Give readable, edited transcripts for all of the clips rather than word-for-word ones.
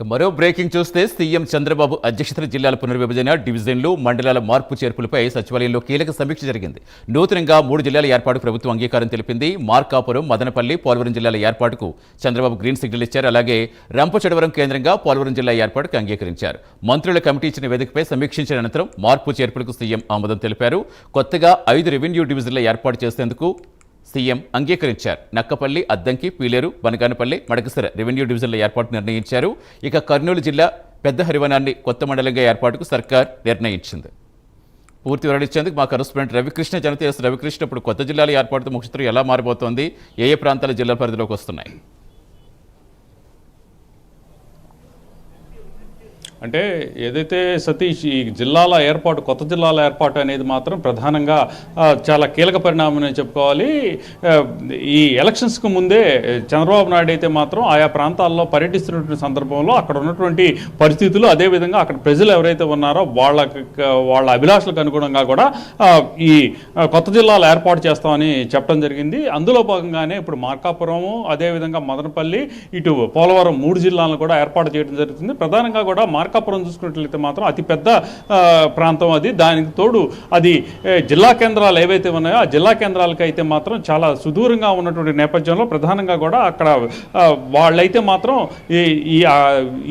మరో బ్రేకింగ్ చూస్తే సీఎం చంద్రబాబు అధ్యక్షతన జిల్లాల పునర్విభజన, డివిజన్లు, మండలాల మార్పు చేర్పులపై సచివాలయంలో కీలక సమీక్ష జరిగింది. నూతనంగా 3 జిల్లాల ఏర్పాటు ప్రభుత్వం అంగీకారం తెలిపింది. మార్కాపురం, మదనపల్లి, పోలవరం జిల్లాల ఏర్పాటుకు చంద్రబాబు గ్రీన్ సిగ్నల్ ఇచ్చారు. అలాగే రంపచోడవరం కేంద్రంగా పోలవరం జిల్లా ఏర్పాటుకు అంగీకరించారు. మంత్రుల కమిటీ ఇచ్చిన వేదికపై సమీక్షించిన అనంతరం మార్పు చేర్పులకు సీఎం ఆమోదం తెలిపారు. కొత్తగా 5 రెవెన్యూ డివిజన్ల ఏర్పాటు చేసేందుకు సీఎం అంగీకరించారు. నక్కపల్లి, అద్దంకి, పీలేరు, బనగానపల్లి, మడకసిర రెవెన్యూ డివిజన్ల ఏర్పాటు నిర్ణయించారు. ఇక కర్నూలు జిల్లా పెద్ద హరివనాన్ని కొత్త మండలంగా ఏర్పాటుకు సర్కార్ నిర్ణయించింది. పూర్తి వివరించేందుకు మా కరెస్పాండెంట్ రవికృష్ణ జనతేజ. రవికృష్ణ, ఇప్పుడు కొత్త జిల్లాల ఏర్పాటుతో ముఖ్య చిత్రం ఎలా మారిపోతోంది? ఏ ప్రాంతాల జిల్లా పరిధిలోకి వస్తున్నాయి? అంటే ఏదైతే సతీష్ ఈ జిల్లాల ఏర్పాటు, కొత్త జిల్లాల ఏర్పాటు అనేది మాత్రం ప్రధానంగా చాలా కీలక పరిణామం అని చెప్పుకోవాలి. ఈ ఎలక్షన్స్కు ముందే చంద్రబాబు నాయుడు అయితే మాత్రం ఆయా ప్రాంతాల్లో పర్యటిస్తున్నటువంటి సందర్భంలో అక్కడ ఉన్నటువంటి పరిస్థితులు, అదేవిధంగా అక్కడ ప్రజలు ఎవరైతే ఉన్నారో వాళ్ళ అభిలాషలకు అనుగుణంగా కూడా ఈ కొత్త జిల్లాలు ఏర్పాటు చేస్తామని చెప్పడం జరిగింది. అందులో భాగంగానే ఇప్పుడు మార్కాపురము, అదేవిధంగా మదనపల్లి, ఇటు పోలవరం 3 జిల్లాలను కూడా ఏర్పాటు చేయడం జరుగుతుంది. ప్రధానంగా కూడా మార్కాపురం చూసుకున్నట్లయితే మాత్రం అతిపెద్ద ప్రాంతం అది. దానికి తోడు అది జిల్లా కేంద్రాలు ఏవైతే ఉన్నాయో ఆ జిల్లా కేంద్రాలకి అయితే మాత్రం చాలా సుదూరంగా ఉన్నటువంటి నేపథ్యంలో ప్రధానంగా కూడా అక్కడ వాళ్ళైతే మాత్రం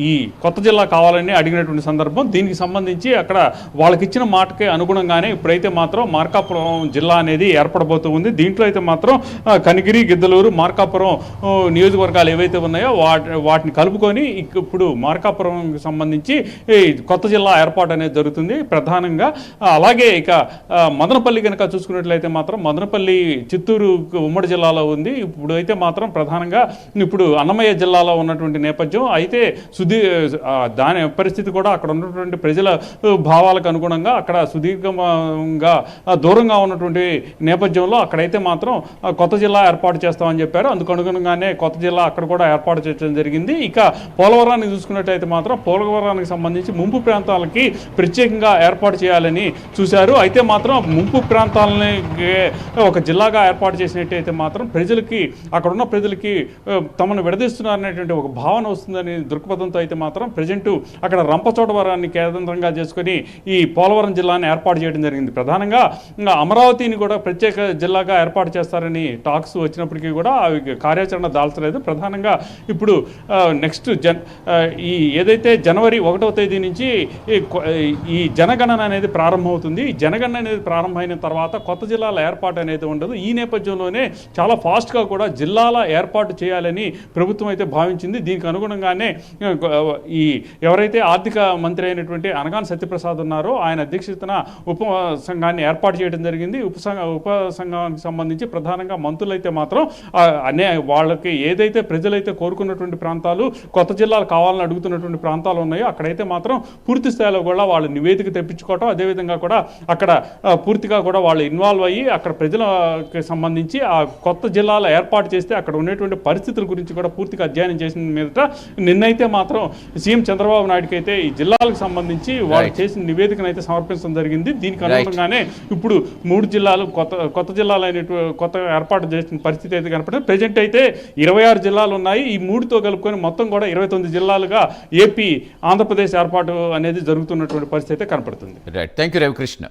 ఈ కొత్త జిల్లా కావాలని అడిగినటువంటి సందర్భం. దీనికి సంబంధించి అక్కడ వాళ్ళకి ఇచ్చిన మాటకి అనుగుణంగానే ఇప్పుడైతే మాత్రం మార్కాపురం జిల్లా అనేది ఏర్పడబోతూ ఉంది. దీంట్లో అయితే మాత్రం కనిగిరి, గిద్దలూరు, మార్కాపురం నియోజకవర్గాలు ఏవైతే ఉన్నాయో వాటిని కలుపుకొని ఇప్పుడు మార్కాపురం సంబంధించి కొత్త జిల్లా ఏర్పాటు అనేది జరుగుతుంది ప్రధానంగా. అలాగే ఇక మదనపల్లి కనుక చూసుకున్నట్లయితే మాత్రం మదనపల్లి చిత్తూరు ఉమ్మడి జిల్లాలో ఉంది. ఇప్పుడు అయితే మాత్రం ప్రధానంగా ఇప్పుడు అన్నమయ్య జిల్లాలో ఉన్నటువంటి నేపథ్యం. అయితే దాని పరిస్థితి కూడా అక్కడ ఉన్నటువంటి ప్రజల భావాలకు అనుగుణంగా అక్కడ సుదీర్ఘంగా దూరంగా ఉన్నటువంటి నేపథ్యంలో అక్కడైతే మాత్రం కొత్త జిల్లా ఏర్పాటు చేస్తామని చెప్పారు. అందుకు అనుగుణంగానే కొత్త జిల్లా అక్కడ కూడా ఏర్పాటు చేయడం జరిగింది. ఇక పోలవరాన్ని చూసుకున్నట్లయితే మాత్రం పోలవరానికి సంబంధించి ముంపు ప్రాంతాలకి ప్రత్యేకంగా ఏర్పాటు చేయాలని చూశారు. అయితే మాత్రం ముంపు ప్రాంతాలని ఒక జిల్లాగా ఏర్పాటు చేసినట్టయితే మాత్రం ప్రజలకి, అక్కడ ఉన్న ప్రజలకి తమను విడదీస్తున్నారనేటువంటి ఒక భావన వస్తుందని దృక్పథంతో అయితే మాత్రం ప్రజెంట్ అక్కడ రంపచోడవరాన్ని కేంద్రంగా చేసుకుని ఈ పోలవరం జిల్లాని ఏర్పాటు చేయడం జరిగింది. ప్రధానంగా అమరావతిని కూడా ప్రత్యేక జిల్లాగా ఏర్పాటు చేస్తారని టాక్స్ వచ్చినప్పటికీ కూడా అవి కార్యాచరణ దాల్చలేదు. ప్రధానంగా ఇప్పుడు నెక్స్ట్ ఏదైతే జనవరి 1వ తేదీ నుంచి ఈ జనగణన అనేది ప్రారంభమవుతుంది. ఈ జనగణన అనేది ప్రారంభమైన తర్వాత కొత్త జిల్లాల ఏర్పాటు అనేది ఉండదు. ఈ నేపథ్యంలోనే చాలా ఫాస్ట్గా కూడా జిల్లాల ఏర్పాటు చేయాలని ప్రభుత్వం అయితే భావించింది. దీనికి అనుగుణంగానే ఎవరైతే ఆర్థిక మంత్రి అయినటువంటి అనగాని సత్యప్రసాద్ ఉన్నారో ఆయన అధ్యక్షతన ఉప సంఘాన్ని ఏర్పాటు చేయడం జరిగింది. ఉప సంఘానికి సంబంధించి ప్రధానంగా మంత్రులైతే మాత్రం వాళ్ళకి ఏదైతే ప్రజలైతే కోరుకున్నటువంటి ప్రాంతాలు, కొత్త జిల్లాలు కావాలని అడుగుతున్నటువంటి ప్రాంతాలు ఉన్నాయో అక్కడైతే మాత్రం పూర్తి స్థాయిలో కూడా వాళ్ళు నివేదిక తెప్పించుకోవటం, అదేవిధంగా కూడా అక్కడ పూర్తిగా కూడా వాళ్ళు ఇన్వాల్వ్ అయ్యి అక్కడ ప్రజలకు సంబంధించి ఆ కొత్త జిల్లాల ఏర్పాటు చేస్తే అక్కడ ఉన్నటువంటి పరిస్థితుల గురించి కూడా పూర్తిగా అధ్యయనం చేసిన మీదట నిన్నైతే మాత్రం సీఎం చంద్రబాబు నాయుడుకి అయితే ఈ జిల్లాలకు సంబంధించి వాళ్ళు చేసిన నివేదికను అయితే సమర్పించడం జరిగింది. దీనికి అనుగుణంగానే ఇప్పుడు 3 జిల్లాలు కొత్త జిల్లాలు కొత్త ఏర్పాటు చేసిన పరిస్థితి అయితే కనపడుతుంది. ప్రజెంట్ అయితే 26 జిల్లాలు ఉన్నాయి. ఈ 3తో కలుపుకొని మొత్తం కూడా 29 జిల్లాలుగా ఏపీ, ఆంధ్రప్రదేశ్ ఏర్పాటు అనేది జరుగుతున్నటువంటి పరిస్థితి కనపడుతుంది. Right, thank you Ravikrishna.